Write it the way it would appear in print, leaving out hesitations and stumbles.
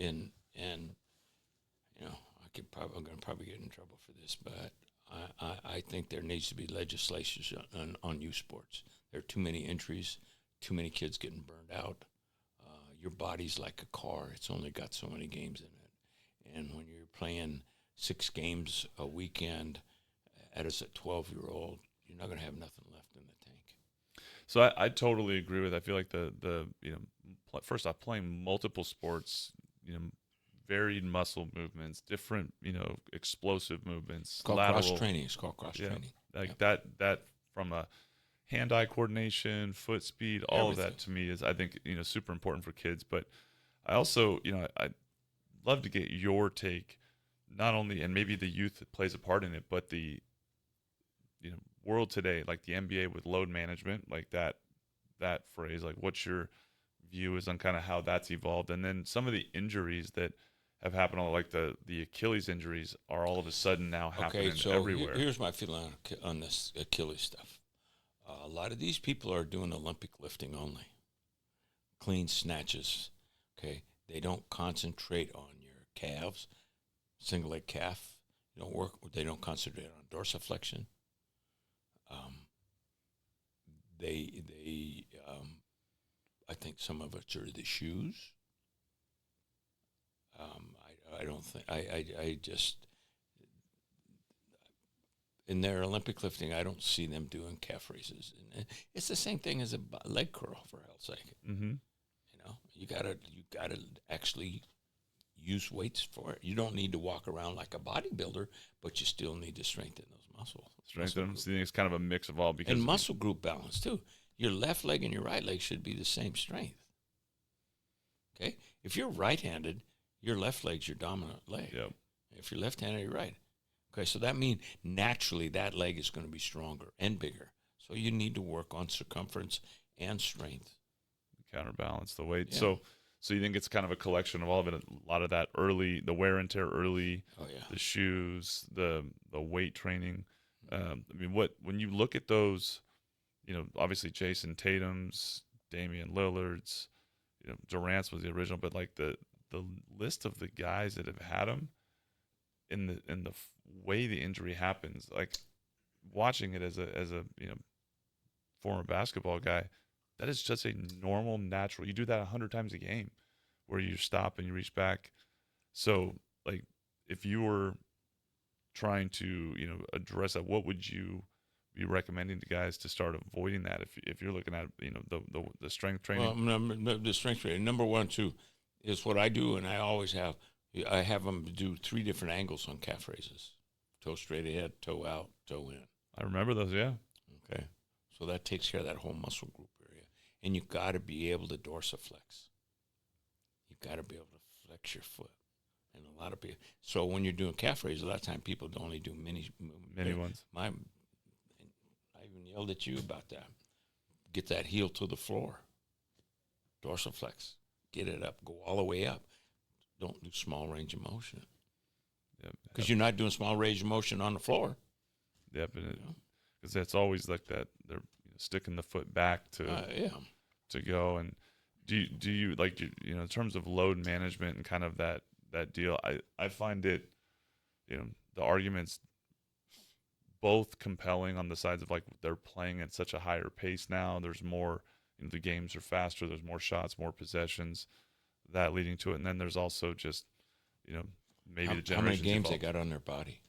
and I'm going to probably get in trouble for this, but I think there needs to be legislation on youth sports. There are too many injuries, too many kids getting burned out. Your body's like a car. It's only got so many games in it. And when you're playing 6 games a weekend as a 12-year-old, you're not going to have nothing left in the tank. So I totally agree with. I feel like first off, playing multiple sports, varied muscle movements, different, explosive movements. It's called cross training. It's called cross training. Like that from a hand-eye coordination, foot speed, all of that to me is, I think, super important for kids. But I also, I'd love to get your take, not only, and maybe the youth plays a part in it, but the, world today, like the NBA with load management, like that phrase, like what's your view is on kind of how that's evolved? And then some of the injuries that have happened, like the Achilles injuries are all of a sudden now happening everywhere. Here's my feeling on this Achilles stuff. A lot of these people are doing Olympic lifting only, clean snatches. Okay, they don't concentrate on your calves, single leg calf. They don't concentrate on dorsiflexion. I think some of it are the shoes. I don't think I just in their Olympic lifting, I don't see them doing calf raises. And it's the same thing as a leg curl, for hell's sake. Mm-hmm. You gotta actually use weights for it. You don't need to walk around like a bodybuilder, but you still need to strengthen those muscles. Strengthen. So it's kind of a mix of all. And muscle group balance too. Your left leg and your right leg should be the same strength. Okay, if you're right-handed, your left leg's your dominant leg. Yep. If you're left-handed, you're right. Okay, so that means naturally that leg is going to be stronger and bigger. So you need to work on circumference and strength. Counterbalance the weight. Yeah. So you think it's kind of a collection of all of it, a lot of that early, the wear and tear early, the shoes, the weight training. When you look at those, obviously Jason Tatum's, Damian Lillard's, Durant's was the original, but like the list of the guys that have had them in the way the injury happens, like watching it as a former basketball guy, that is just a normal, natural. You do that 100 times a game, where you stop and you reach back. So, like, if you were trying to, address that, what would you be recommending to guys to start avoiding that? If you're looking at, the strength training. Well, the strength training, number 1, 2, is what I do, and I always have. I have them do 3 different angles on calf raises: toe straight ahead, toe out, toe in. I remember those, yeah. Okay, so that takes care of that whole muscle group area, and you've got to be able to dorsiflex. You've got to be able to flex your foot, and a lot of people. So when you're doing calf raises, a lot of time people only do mini ones. I even yelled at you about that. Get that heel to the floor. Dorsiflex. Get it up. Go all the way up. Don't do small range of motion. Because you're not doing small range of motion on the floor. Yep, because that's always like that. They're sticking the foot back to go. And do you like in terms of load management and kind of that deal? I find it, the arguments both compelling on the sides of like they're playing at such a higher pace now. There's more. The games are faster. There's more shots, more possessions. That leading to it, and then there's also just, maybe the generation. How many games they got on their body?